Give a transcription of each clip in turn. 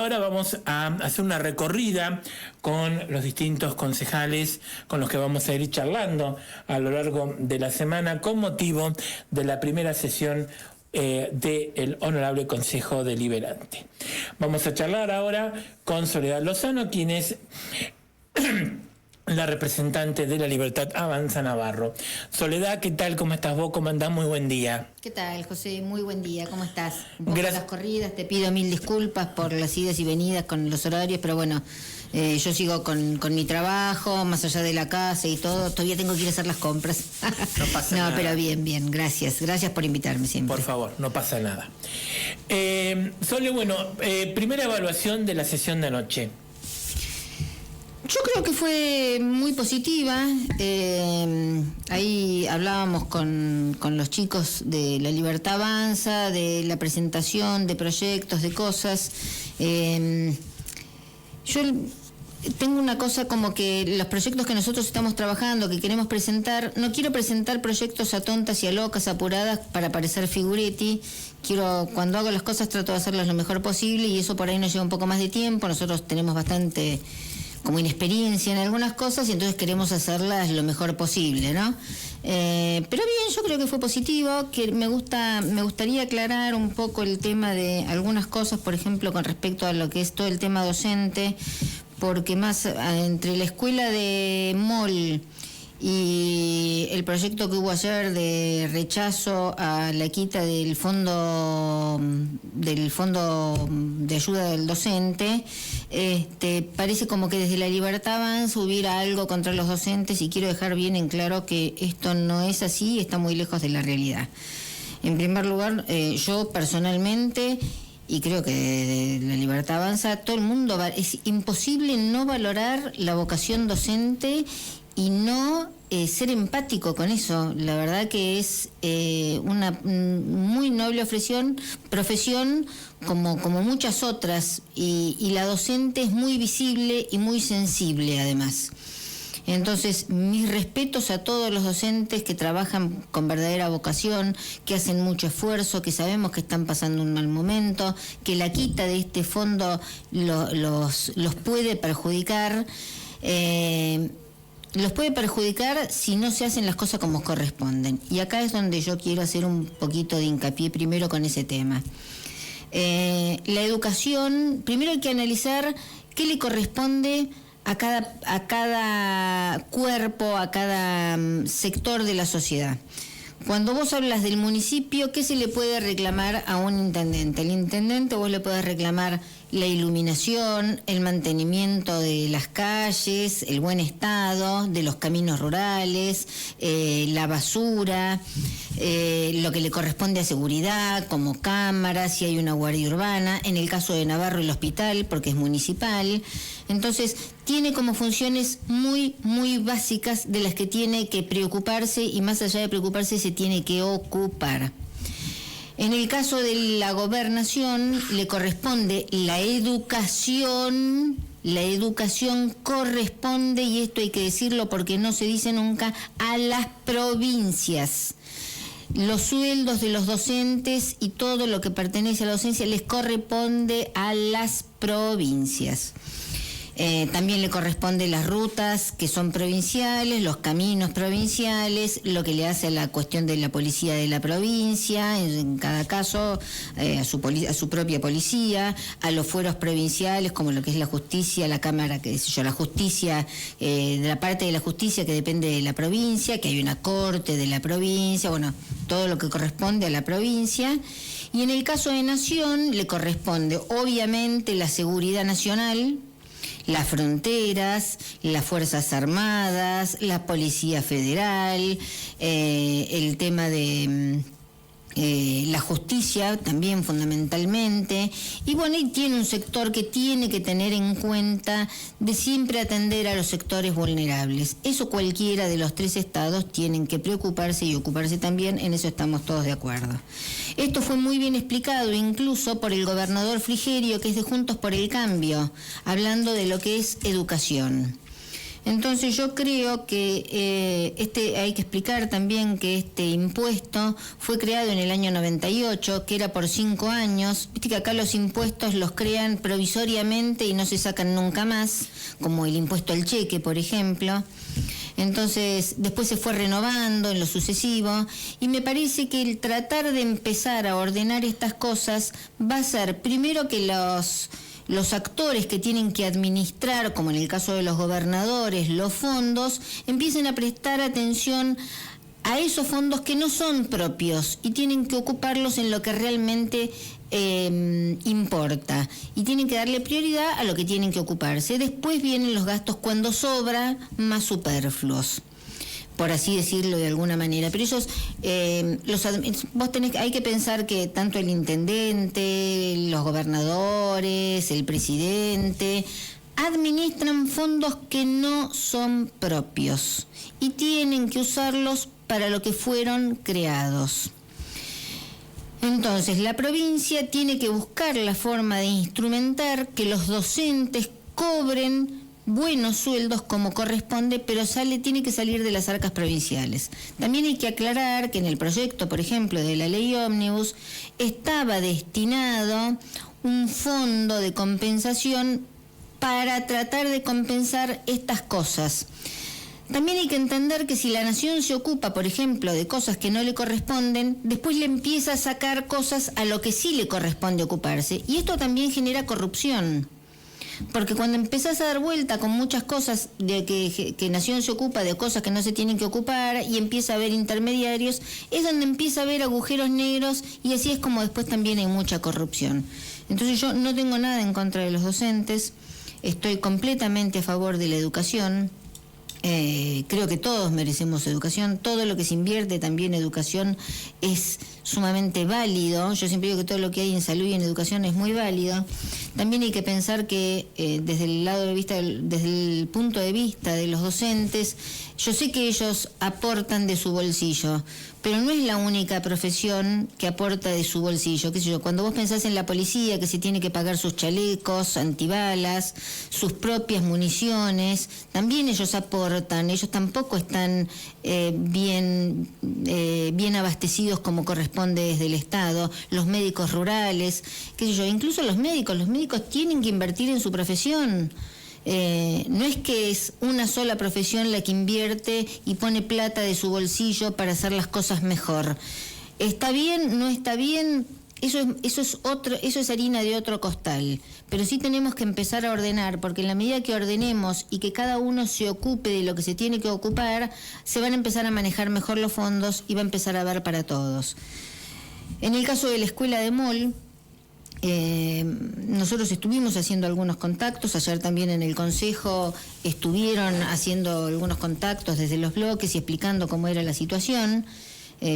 ahora vamos a hacer una recorrida con los distintos concejales con los que vamos a ir charlando a lo largo de la semana con motivo de la primera sesión del Honorable Consejo Deliberante. Vamos a charlar ahora con Soledad Lozano, quien es la representante de La Libertad Avanza Navarro. Soledad, ¿qué tal? ¿Cómo estás vos? ¿Cómo andás? Muy buen día. ¿Qué tal, José? Muy buen día. ¿Cómo estás? Un poco las corridas, te pido mil disculpas por las idas y venidas con los horarios, pero bueno, yo sigo con mi trabajo, más allá de la casa y todo. Todavía tengo que ir a hacer las compras. No pasa nada. No, pero bien. Gracias por invitarme siempre. Por favor, no pasa nada. Sole, bueno, primera evaluación de la sesión de anoche. Yo creo que fue muy positiva. Ahí hablábamos con los chicos de La Libertad Avanza, de la presentación de proyectos, de cosas. Yo tengo una cosa como que los proyectos que nosotros estamos trabajando, que queremos presentar, no quiero presentar proyectos a tontas y a locas, apuradas para parecer figuretti. Cuando hago las cosas trato de hacerlas lo mejor posible y eso por ahí nos lleva un poco más de tiempo. Nosotros tenemos bastante como inexperiencia en algunas cosas y entonces queremos hacerlas lo mejor posible, ¿no? Pero bien, yo creo que fue positivo, que me gustaría aclarar un poco el tema de algunas cosas, por ejemplo, con respecto a lo que es todo el tema docente, porque más entre la escuela de MOL y el proyecto que hubo ayer de rechazo a la quita del fondo de ayuda del docente, parece como que desde La Libertad Avanza hubiera algo contra los docentes y quiero dejar bien en claro que esto no es así y está muy lejos de la realidad. En primer lugar, yo personalmente, y creo que de La Libertad Avanza, todo el mundo es imposible no valorar la vocación docente y no ser empático con eso. La verdad que es una muy noble profesión como muchas otras, y la docente es muy visible y muy sensible además. Entonces, mis respetos a todos los docentes que trabajan con verdadera vocación, que hacen mucho esfuerzo, que sabemos que están pasando un mal momento, que la quita de este fondo los puede perjudicar. Los puede perjudicar si no se hacen las cosas como corresponden. Y acá es donde yo quiero hacer un poquito de hincapié primero con ese tema. La educación, primero hay que analizar qué le corresponde a cada cuerpo, a cada sector de la sociedad. Cuando vos hablas del municipio, ¿qué se le puede reclamar a un intendente? El intendente vos le podés reclamar la iluminación, el mantenimiento de las calles, el buen estado de los caminos rurales, la basura, lo que le corresponde a seguridad, como cámaras, si hay una guardia urbana, en el caso de Navarro el hospital, porque es municipal. Entonces, tiene como funciones muy, muy básicas de las que tiene que preocuparse y más allá de preocuparse se tiene que ocupar. En el caso de la gobernación le corresponde la educación. La educación corresponde, y esto hay que decirlo porque no se dice nunca, a las provincias. Los sueldos de los docentes y todo lo que pertenece a la docencia les corresponde a las provincias. También le corresponde las rutas que son provinciales, los caminos provinciales, lo que le hace a la cuestión de la policía de la provincia, en cada caso a su propia policía, a los fueros provinciales como lo que es la justicia, la cámara, la justicia, de la parte de la justicia que depende de la provincia, que hay una corte de la provincia, bueno, todo lo que corresponde a la provincia. Y en el caso de Nación le corresponde obviamente la seguridad nacional, las fronteras, las Fuerzas Armadas, la Policía Federal, el tema de la justicia también fundamentalmente, y bueno, y tiene un sector que tiene que tener en cuenta de siempre atender a los sectores vulnerables. Eso cualquiera de los tres estados tienen que preocuparse y ocuparse también, en eso estamos todos de acuerdo. Esto fue muy bien explicado incluso por el gobernador Frigerio, que es de Juntos por el Cambio, hablando de lo que es educación. Entonces yo creo que hay que explicar también que este impuesto fue creado en el año 98, que era por 5 años. Viste que acá los impuestos los crean provisoriamente y no se sacan nunca más, como el impuesto al cheque, por ejemplo. Entonces después se fue renovando en lo sucesivo y me parece que el tratar de empezar a ordenar estas cosas va a ser primero que los actores que tienen que administrar, como en el caso de los gobernadores, los fondos, empiecen a prestar atención a esos fondos que no son propios y tienen que ocuparlos en lo que realmente importa y tienen que darle prioridad a lo que tienen que ocuparse. Después vienen los gastos cuando sobra, más superfluos, por así decirlo de alguna manera. Pero ellos, hay que pensar que tanto el intendente, los gobernadores, el presidente, administran fondos que no son propios y tienen que usarlos para lo que fueron creados. Entonces, la provincia tiene que buscar la forma de instrumentar que los docentes cobren buenos sueldos como corresponde, pero tiene que salir de las arcas provinciales. También hay que aclarar que en el proyecto, por ejemplo, de la ley ómnibus, estaba destinado un fondo de compensación para tratar de compensar estas cosas. También hay que entender que si la nación se ocupa, por ejemplo, de cosas que no le corresponden, después le empieza a sacar cosas a lo que sí le corresponde ocuparse. Y esto también genera corrupción. Porque cuando empezás a dar vuelta con muchas cosas de que Nación se ocupa de cosas que no se tienen que ocupar y empieza a haber intermediarios, es donde empieza a haber agujeros negros y así es como después también hay mucha corrupción. Entonces yo no tengo nada en contra de los docentes, estoy completamente a favor de la educación. Creo que todos merecemos educación, todo lo que se invierte también en educación es sumamente válido. Yo siempre digo que todo lo que hay en salud y en educación es muy válido. También hay que pensar que desde el punto de vista de los docentes, yo sé que ellos aportan de su bolsillo, pero no es la única profesión que aporta de su bolsillo. ¿Qué sé yo? Cuando vos pensás en la policía, que se tiene que pagar sus chalecos antibalas, sus propias municiones, también ellos aportan, ellos tampoco están bien abastecidos como corresponde desde el Estado. Los médicos rurales, qué sé yo, incluso los médicos tienen que invertir en su profesión. No es que es una sola profesión la que invierte y pone plata de su bolsillo para hacer las cosas mejor. ¿Está bien? ¿No está bien? Eso es harina de otro costal. Pero sí tenemos que empezar a ordenar, porque en la medida que ordenemos y que cada uno se ocupe de lo que se tiene que ocupar, se van a empezar a manejar mejor los fondos y va a empezar a haber para todos. En el caso de la escuela de Mol, nosotros estuvimos haciendo algunos contactos, ayer también en el Consejo estuvieron haciendo algunos contactos desde los bloques y explicando cómo era la situación,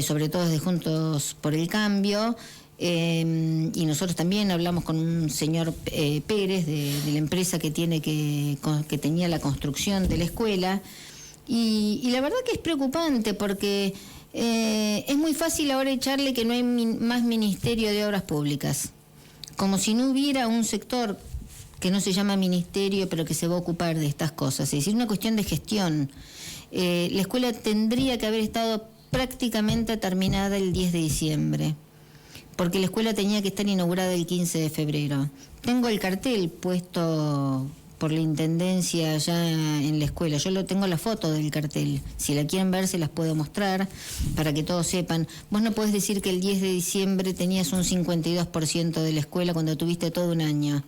sobre todo desde Juntos por el Cambio, y nosotros también hablamos con un señor Pérez de la empresa que tenía la construcción de la escuela, y la verdad que es preocupante porque es muy fácil ahora echarle que no hay más Ministerio de Obras Públicas, como si no hubiera un sector que no se llama ministerio, pero que se va a ocupar de estas cosas. Es decir, una cuestión de gestión. La escuela tendría que haber estado prácticamente terminada el 10 de diciembre, porque la escuela tenía que estar inaugurada el 15 de febrero. Tengo el cartel puesto por la intendencia allá en la escuela. Yo tengo la foto del cartel. Si la quieren ver, se las puedo mostrar para que todos sepan. Vos no podés decir que el 10 de diciembre tenías un 52% de la escuela cuando tuviste todo un año.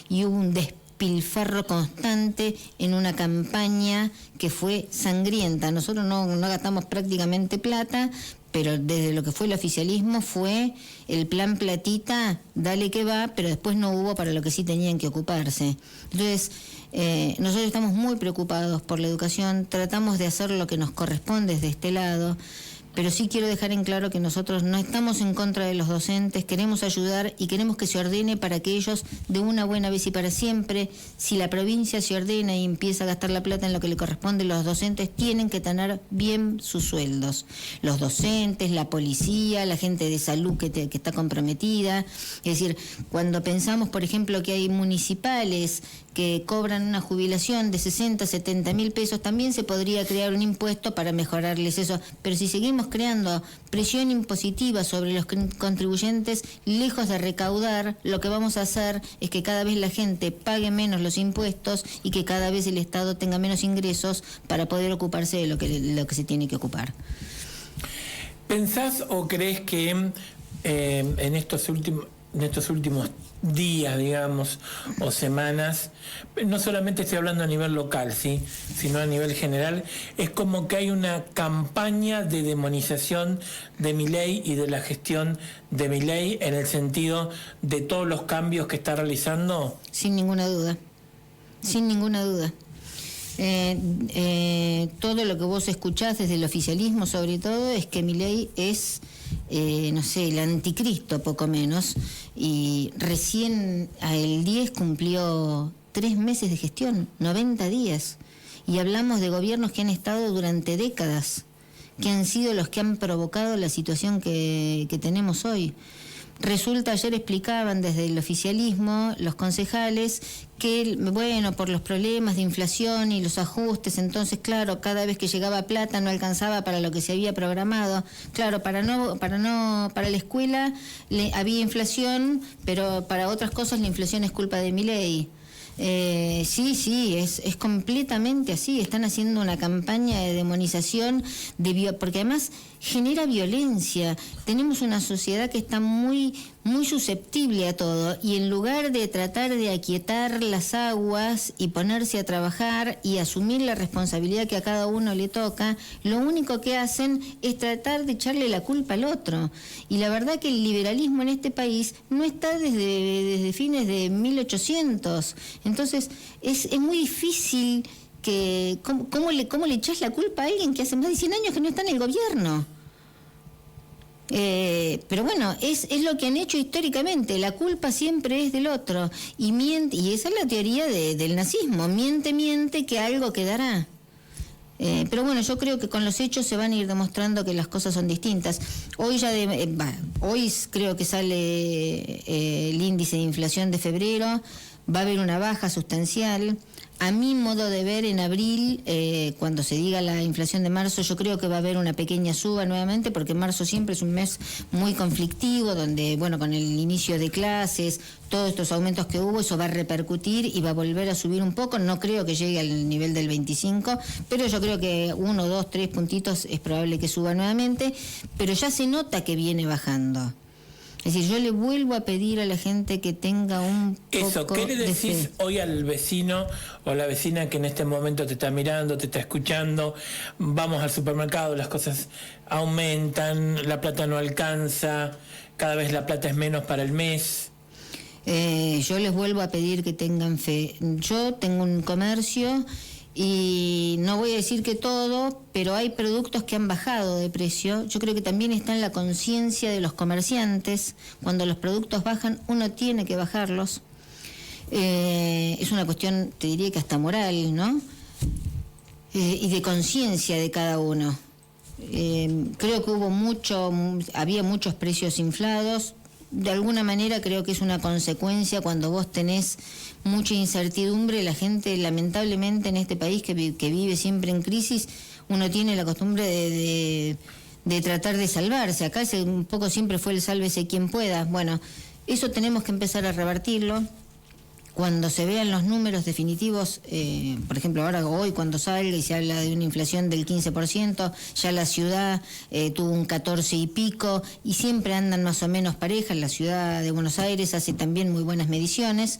Y hubo un despilfarro constante en una campaña que fue sangrienta. Nosotros no gastamos prácticamente plata, pero desde lo que fue el oficialismo fue el plan platita, dale que va, pero después no hubo para lo que sí tenían que ocuparse. Entonces, nosotros estamos muy preocupados por la educación, tratamos de hacer lo que nos corresponde desde este lado, pero sí quiero dejar en claro que nosotros no estamos en contra de los docentes, queremos ayudar y queremos que se ordene para que ellos, de una buena vez y para siempre, si la provincia se ordena y empieza a gastar la plata en lo que le corresponde, los docentes tienen que tener bien sus sueldos. Los docentes, la policía, la gente de salud que está comprometida. Es decir, cuando pensamos, por ejemplo, que hay municipales que cobran una jubilación de 60, 70 mil pesos, también se podría crear un impuesto para mejorarles eso. Pero si seguimos creando presión impositiva sobre los contribuyentes, lejos de recaudar, lo que vamos a hacer es que cada vez la gente pague menos los impuestos y que cada vez el Estado tenga menos ingresos para poder ocuparse de lo que se tiene que ocupar. ¿Pensás o crees que en estos últimos días, digamos, o semanas, no solamente estoy hablando a nivel local, ¿sí?, sino a nivel general, es como que hay una campaña de demonización de Milei y de la gestión de Milei en el sentido de todos los cambios que está realizando? Sin ninguna duda, sin ninguna duda. Todo lo que vos escuchás desde el oficialismo, sobre todo, es que Milei es, no sé, el anticristo, poco menos, y recién el 10 cumplió 3 meses de gestión, 90 días, y hablamos de gobiernos que han estado durante décadas, que han sido los que han provocado la situación que tenemos hoy. Resulta, ayer explicaban desde el oficialismo, los concejales, que, bueno, por los problemas de inflación y los ajustes, entonces, claro, cada vez que llegaba plata no alcanzaba para lo que se había programado. Claro, para la escuela había inflación, pero para otras cosas la inflación es culpa de Milei. Sí, es completamente así. Están haciendo una campaña de demonización, porque además genera violencia. Tenemos una sociedad que está muy susceptible a todo, y en lugar de tratar de aquietar las aguas y ponerse a trabajar y asumir la responsabilidad que a cada uno le toca, lo único que hacen es tratar de echarle la culpa al otro. Y la verdad que el liberalismo en este país no está desde fines de 1800. Entonces es muy difícil que ¿cómo le echás la culpa a alguien que hace más de 100 años que no está en el gobierno? Pero bueno, es lo que han hecho históricamente. La culpa siempre es del otro, y esa es la teoría del nazismo: miente que algo quedará. Pero bueno, yo creo que con los hechos se van a ir demostrando que las cosas son distintas. Hoy hoy creo que sale el índice de inflación de febrero. Va a haber una baja sustancial. A mi modo de ver, en abril, cuando se diga la inflación de marzo, yo creo que va a haber una pequeña suba nuevamente, porque marzo siempre es un mes muy conflictivo, donde, bueno, con el inicio de clases, todos estos aumentos que hubo, eso va a repercutir y va a volver a subir un poco. No creo que llegue al nivel del 25, pero yo creo que 1, 2, 3 puntitos es probable que suba nuevamente, pero ya se nota que viene bajando. Es decir, yo le vuelvo a pedir a la gente que tenga un poco ¿qué le decís de fe hoy al vecino o la vecina que en este momento te está mirando, te está escuchando? Vamos al supermercado, las cosas aumentan, la plata no alcanza, cada vez la plata es menos para el mes. Yo les vuelvo a pedir que tengan fe. Yo tengo un comercio y no voy a decir que todo, pero hay productos que han bajado de precio. Yo creo que también está en la conciencia de los comerciantes. Cuando los productos bajan, uno tiene que bajarlos. Es una cuestión, te diría que hasta moral, ¿no? Y de conciencia de cada uno. Creo que había muchos precios inflados. De alguna manera creo que es una consecuencia cuando vos tenés mucha incertidumbre. La gente, lamentablemente, en este país que vive siempre en crisis, uno tiene la costumbre de tratar de salvarse. Acá un poco siempre fue el sálvese quien pueda. Bueno, eso tenemos que empezar a revertirlo. Cuando se vean los números definitivos, por ejemplo, ahora hoy cuando salga y se habla de una inflación del 15%, ya la ciudad tuvo un 14 y pico, y siempre andan más o menos parejas. La ciudad de Buenos Aires hace también muy buenas mediciones,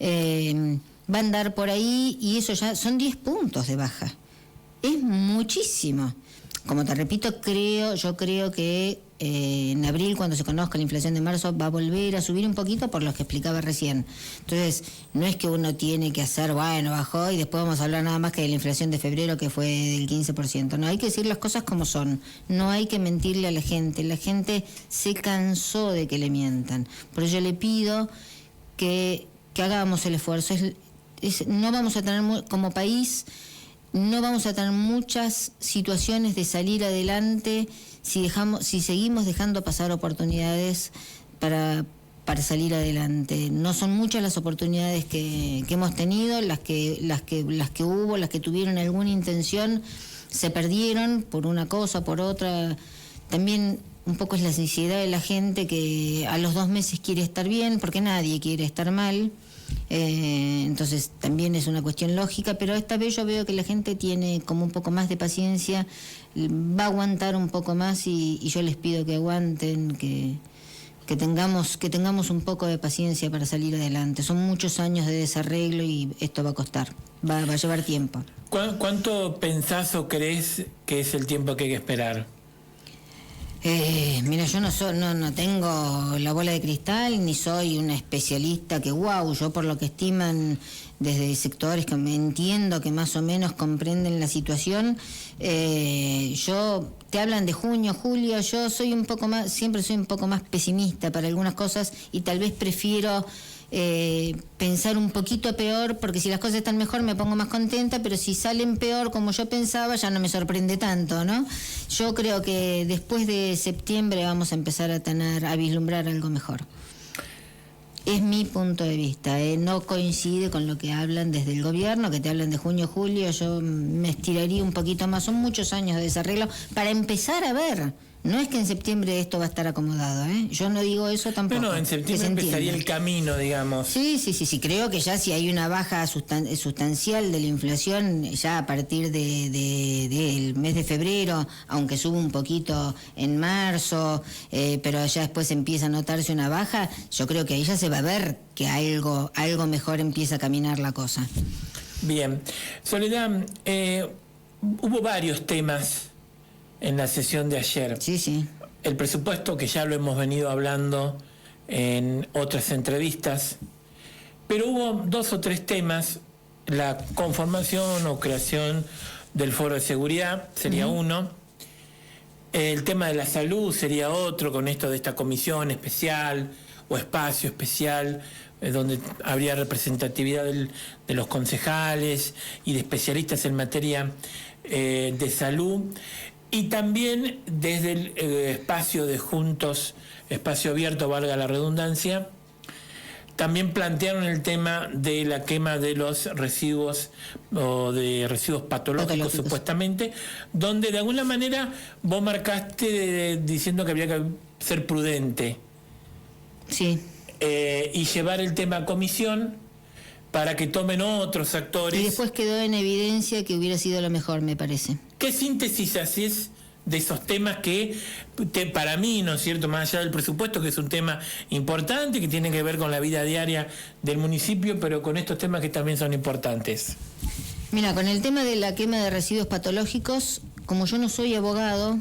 va a andar por ahí, y eso ya son 10 puntos de baja. Es muchísimo. Como te repito, yo creo que en abril, cuando se conozca la inflación de marzo, va a volver a subir un poquito por lo que explicaba recién. Entonces, no es que uno tiene que hacer, bueno, bajó y después vamos a hablar nada más que de la inflación de febrero, que fue del 15%. No, hay que decir las cosas como son. No hay que mentirle a la gente. La gente se cansó de que le mientan. Por eso yo le pido que hagamos el esfuerzo. No vamos a tener, como país, no vamos a tener muchas situaciones de salir adelante si seguimos dejando pasar oportunidades para salir adelante. No son muchas las oportunidades que hemos tenido, las que hubo, las que tuvieron alguna intención, se perdieron por una cosa, por otra. También un poco es la ansiedad de la gente que a los 2 meses quiere estar bien, porque nadie quiere estar mal. Entonces también es una cuestión lógica, pero esta vez yo veo que la gente tiene como un poco más de paciencia, va a aguantar un poco más y yo les pido que aguanten, que tengamos un poco de paciencia para salir adelante. Son muchos años de desarreglo y esto va a costar, va a llevar tiempo. ¿Cuánto pensás o crees que es el tiempo que hay que esperar? Mira, yo no tengo la bola de cristal, ni soy una especialista que yo por lo que estiman desde sectores que me entiendo que más o menos comprenden la situación, te hablan de junio, julio, yo siempre soy un poco más pesimista para algunas cosas y tal vez prefiero pensar un poquito peor, porque si las cosas están mejor me pongo más contenta, pero si salen peor como yo pensaba ya no me sorprende tanto, ¿no? Yo creo que después de septiembre vamos a empezar a vislumbrar algo mejor. Es mi punto de vista, no coincide con lo que hablan desde el gobierno, que te hablan de junio, julio. Yo me estiraría un poquito más, son muchos años de desarreglo para empezar a ver. No es que en septiembre esto va a estar acomodado, yo no digo eso tampoco. No, en septiembre empezaría el camino, digamos. Sí, creo que ya si hay una baja sustancial de la inflación, ya a partir del mes de febrero, aunque sube un poquito en marzo, pero ya después empieza a notarse una baja, yo creo que ahí ya se va a ver que algo mejor empieza a caminar la cosa. Bien. Soledad, hubo varios temas en la sesión de ayer. Sí. El presupuesto, que ya lo hemos venido hablando en otras entrevistas, pero hubo 2 o 3 temas. La conformación o creación del Foro de Seguridad sería uno. El tema de la salud sería otro, con esto de esta comisión especial o espacio especial, donde habría representatividad de los concejales y de especialistas en materia de salud. Y también desde el espacio de Juntos, espacio abierto, valga la redundancia, también plantearon el tema de la quema de los residuos o de residuos patológicos supuestamente, donde de alguna manera vos marcaste diciendo que habría que ser prudente. Sí. Y llevar el tema a comisión para que tomen otros actores. Y después quedó en evidencia que hubiera sido lo mejor, me parece. ¿Qué síntesis haces de esos temas que, para mí, ¿no es cierto?, más allá del presupuesto, que es un tema importante, que tiene que ver con la vida diaria del municipio, pero con estos temas que también son importantes? Mira, con el tema de la quema de residuos patológicos, como yo no soy abogado,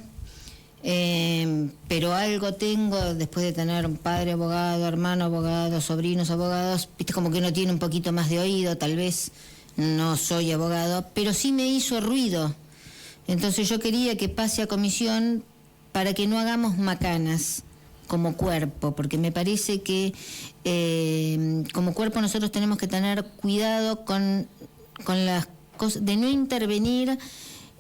pero algo tengo después de tener un padre abogado, hermano abogado, sobrinos abogados, viste, como que uno tiene un poquito más de oído, tal vez. No soy abogado, pero sí me hizo ruido. Entonces yo quería que pase a comisión para que no hagamos macanas como cuerpo, porque me parece que como cuerpo nosotros tenemos que tener cuidado con las cosas, de no intervenir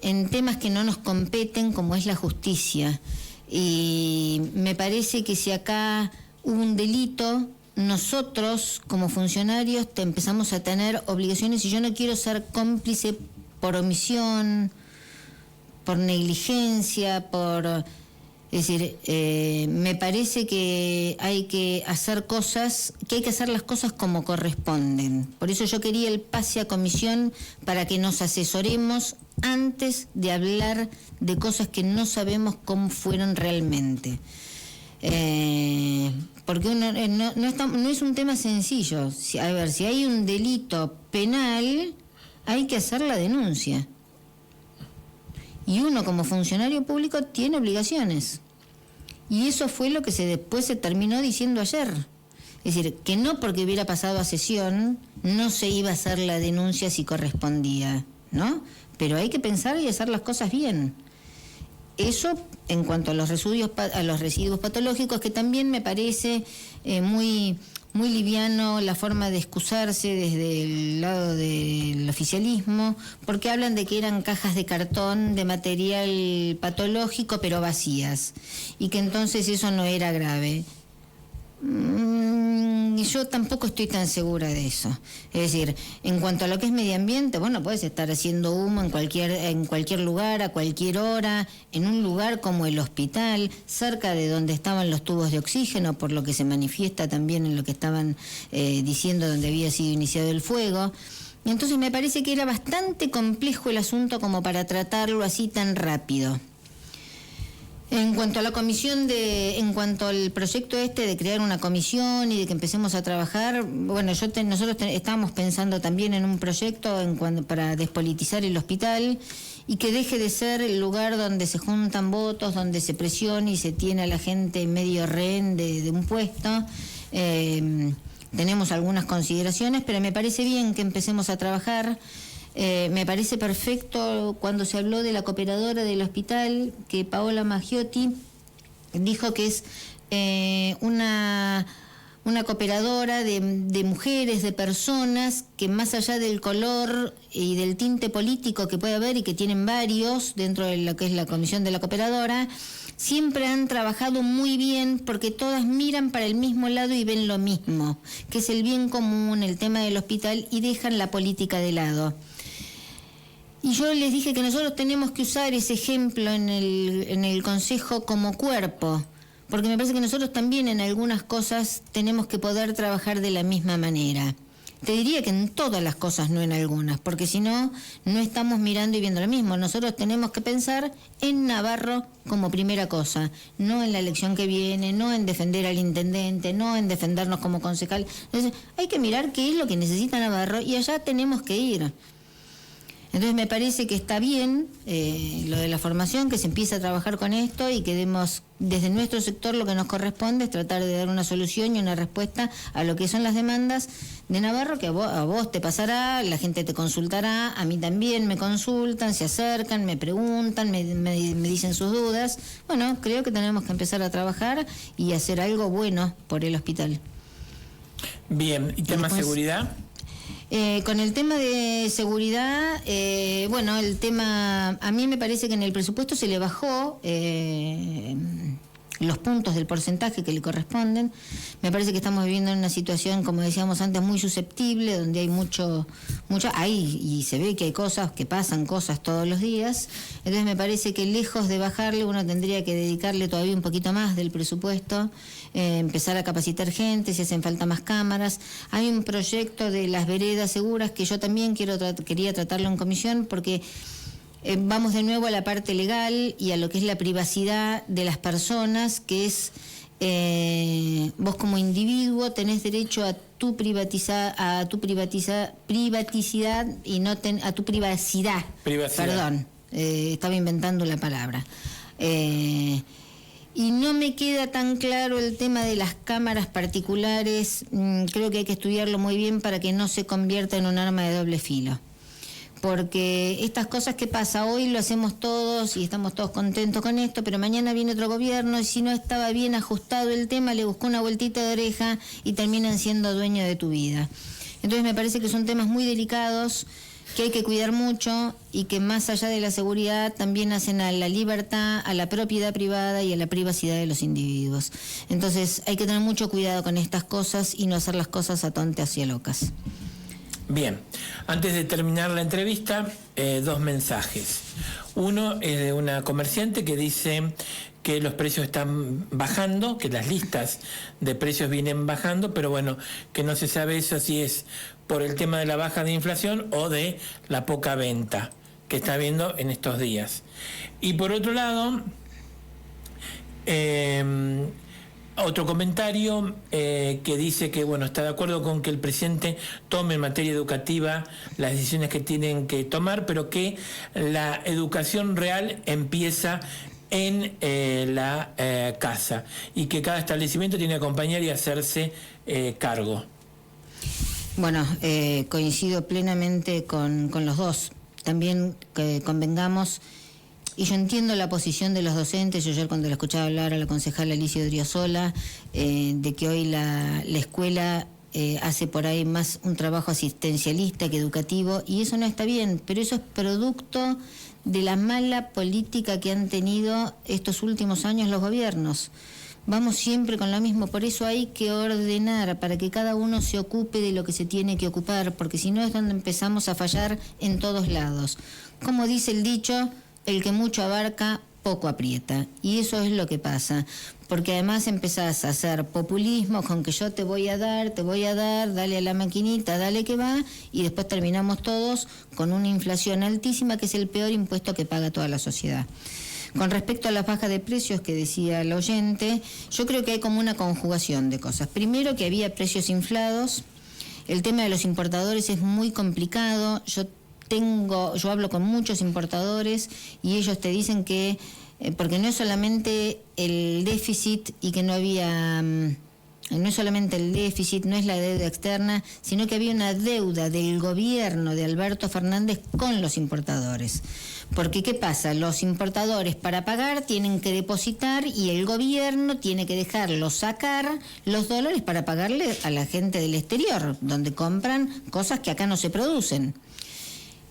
en temas que no nos competen, como es la justicia. Y me parece que si acá hubo un delito, nosotros como funcionarios empezamos a tener obligaciones, y yo no quiero ser cómplice por omisión, por negligencia, es decir, me parece que hay que hacer las cosas como corresponden. Por eso yo quería el pase a comisión, para que nos asesoremos antes de hablar de cosas que no sabemos cómo fueron realmente. Porque no es un tema sencillo. Si hay un delito penal, hay que hacer la denuncia. Y uno como funcionario público tiene obligaciones. Y eso fue lo que después se terminó diciendo ayer. Es decir, que no porque hubiera pasado a sesión no se iba a hacer la denuncia si correspondía, ¿no? Pero hay que pensar y hacer las cosas bien. Eso en cuanto a los residuos patológicos, que también me parece muy liviano la forma de excusarse desde el lado del oficialismo, porque hablan de que eran cajas de cartón de material patológico pero vacías, y que entonces eso no era grave. Yo tampoco estoy tan segura de eso. Es decir, en cuanto a lo que es medio ambiente, bueno, puedes estar haciendo humo en cualquier lugar, a cualquier hora, en un lugar como el hospital, cerca de donde estaban los tubos de oxígeno, por lo que se manifiesta también en lo que estaban diciendo donde había sido iniciado el fuego. Y entonces me parece que era bastante complejo el asunto como para tratarlo así tan rápido. En cuanto a la en cuanto al proyecto de crear una comisión y de que empecemos a trabajar, bueno, nosotros estábamos pensando también en un proyecto para despolitizar el hospital y que deje de ser el lugar donde se juntan votos, donde se presiona y se tiene a la gente medio rehén de un puesto. Tenemos algunas consideraciones, pero me parece bien que empecemos a trabajar. Me parece perfecto cuando se habló de la cooperadora del hospital, que Paola Maggiotti dijo que es una cooperadora de mujeres, de personas que más allá del color y del tinte político que puede haber y que tienen varios dentro de lo que es la comisión de la cooperadora, siempre han trabajado muy bien porque todas miran para el mismo lado y ven lo mismo, que es el bien común, el tema del hospital, y dejan la política de lado. Y yo les dije que nosotros tenemos que usar ese ejemplo en el Consejo como cuerpo, porque me parece que nosotros también en algunas cosas tenemos que poder trabajar de la misma manera. Te diría que en todas las cosas, no en algunas, porque si no, no estamos mirando y viendo lo mismo. Nosotros tenemos que pensar en Navarro como primera cosa, no en la elección que viene, no en defender al intendente, no en defendernos como concejal. Entonces, hay que mirar qué es lo que necesita Navarro y allá tenemos que ir. Entonces me parece que está bien lo de la formación, que se empiece a trabajar con esto y que demos desde nuestro sector lo que nos corresponde es tratar de dar una solución y una respuesta a lo que son las demandas de Navarro, que a vos te pasará, la gente te consultará, a mí también me consultan, se acercan, me preguntan, me dicen sus dudas. Bueno, creo que tenemos que empezar a trabajar y hacer algo bueno por el hospital. Bien, ¿y tema seguridad? Con el tema de seguridad, bueno, el tema, a mí me parece que en el presupuesto se le bajó los puntos del porcentaje que le corresponden. Me parece que estamos viviendo en una situación, como decíamos antes, muy susceptible, donde hay mucho y se ve que hay cosas, que pasan cosas todos los días. Entonces me parece que lejos de bajarle, uno tendría que dedicarle todavía un poquito más del presupuesto, empezar a capacitar gente, si hacen falta más cámaras. Hay un proyecto de las veredas seguras que yo también quería tratarlo en comisión, porque vamos de nuevo a la parte legal y a lo que es la privacidad de las personas, que es vos como individuo tenés derecho a tu privacidad y no a tu privacidad. Perdón, estaba inventando la palabra. Y no me queda tan claro el tema de las cámaras particulares. Creo que hay que estudiarlo muy bien para que no se convierta en un arma de doble filo. Porque estas cosas que pasa hoy lo hacemos todos y estamos todos contentos con esto, pero mañana viene otro gobierno y si no estaba bien ajustado el tema, le buscó una vueltita de oreja y terminan siendo dueños de tu vida. Entonces me parece que son temas muy delicados, que hay que cuidar mucho y que más allá de la seguridad también hacen a la libertad, a la propiedad privada y a la privacidad de los individuos. Entonces hay que tener mucho cuidado con estas cosas y no hacer las cosas a tontas y a locas. Bien, antes de terminar la entrevista, dos mensajes. Uno es de una comerciante que dice que los precios están bajando, que las listas de precios vienen bajando, pero bueno, que no se sabe eso si es por el tema de la baja de inflación o de la poca venta que está habiendo en estos días. Y por otro lado, otro comentario que dice que bueno, está de acuerdo con que el presidente tome en materia educativa las decisiones que tienen que tomar, pero que la educación real empieza en la casa, y que cada establecimiento tiene que acompañar y hacerse cargo. Bueno, coincido plenamente con los dos. También convengamos, y yo entiendo la posición de los docentes. Yo ayer cuando la escuchaba hablar a la concejala Alicia Odriozola, de que hoy la escuela hace por ahí más un trabajo asistencialista que educativo, y eso no está bien, pero eso es producto de la mala política que han tenido estos últimos años los gobiernos. Vamos siempre con lo mismo, por eso hay que ordenar para que cada uno se ocupe de lo que se tiene que ocupar, porque si no es donde empezamos a fallar en todos lados. Como dice el dicho, el que mucho abarca, poco aprieta, y eso es lo que pasa, porque además empezás a hacer populismo con que yo te voy a dar, dale a la maquinita, dale que va, y después terminamos todos con una inflación altísima, que es el peor impuesto que paga toda la sociedad. Con respecto a las bajas de precios que decía el oyente, yo creo que hay como una conjugación de cosas. Primero, que había precios inflados. El tema de los importadores es muy complicado. Yo hablo con muchos importadores y ellos te dicen que, porque no es solamente el déficit y que no había... No es solamente el déficit, no es la deuda externa, sino que había una deuda del gobierno de Alberto Fernández con los importadores. Porque, ¿qué pasa? Los importadores para pagar tienen que depositar y el gobierno tiene que dejarlos sacar los dólares para pagarle a la gente del exterior, donde compran cosas que acá no se producen.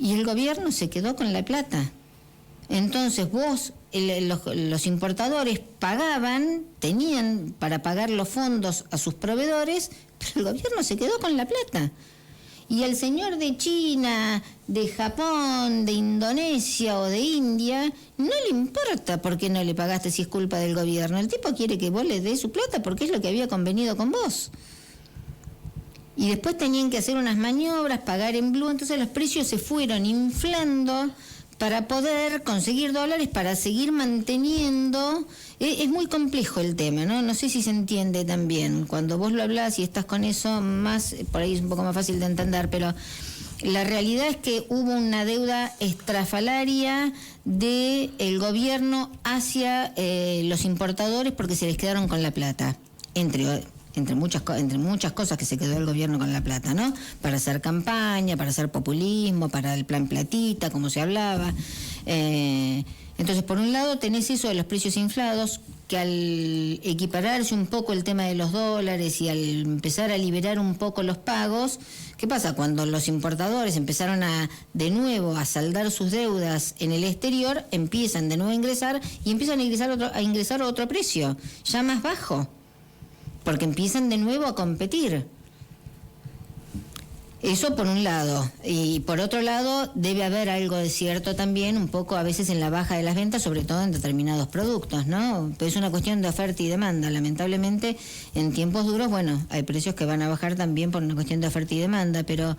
Y el gobierno se quedó con la plata. Entonces los importadores pagaban, tenían para pagar los fondos a sus proveedores, pero el gobierno se quedó con la plata. Y al señor de China, de Japón, de Indonesia o de India, no le importa por qué no le pagaste si es culpa del gobierno. El tipo quiere que vos le des su plata porque es lo que había convenido con vos. Y después tenían que hacer unas maniobras, pagar en blue, entonces los precios se fueron inflando para poder conseguir dólares, para seguir manteniendo. Es muy complejo el tema, ¿no? No sé si se entiende también. Cuando vos lo hablás y estás con eso, más por ahí es un poco más fácil de entender, pero la realidad es que hubo una deuda estrafalaria del gobierno hacia los importadores porque se les quedaron con la plata, entre muchas cosas que se quedó el gobierno con la plata, ¿no? Para hacer campaña, para hacer populismo, para el plan platita, como se hablaba. Entonces, por un lado tenés eso de los precios inflados, que al equipararse un poco el tema de los dólares y al empezar a liberar un poco los pagos, ¿qué pasa? Cuando los importadores empezaron de nuevo a saldar sus deudas en el exterior, empiezan de nuevo a ingresar y empiezan a ingresar a otro precio, ya más bajo, porque empiezan de nuevo a competir. Eso por un lado. Y por otro lado, debe haber algo de cierto también, un poco a veces en la baja de las ventas, sobre todo en determinados productos, ¿no? Pero es una cuestión de oferta y demanda. Lamentablemente, en tiempos duros, bueno, hay precios que van a bajar también por una cuestión de oferta y demanda, pero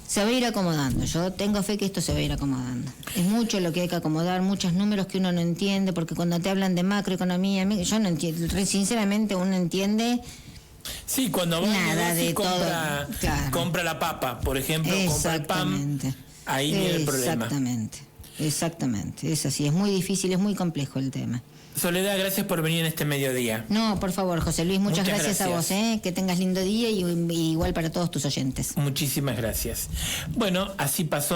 se va a ir acomodando. Yo tengo fe que esto se va a ir acomodando. Es mucho lo que hay que acomodar, muchos números que uno no entiende, porque cuando te hablan de macroeconomía, yo no entiendo, sinceramente uno entiende... Sí, cuando va nada a de compra, todo, claro. Compra la papa, por ejemplo, compra el pan, ahí viene el problema. Exactamente, es así, es muy difícil, es muy complejo el tema. Soledad, gracias por venir en este mediodía. No, por favor, José Luis, muchas gracias a vos, que tengas lindo día y igual para todos tus oyentes. Muchísimas gracias. Bueno, así pasó.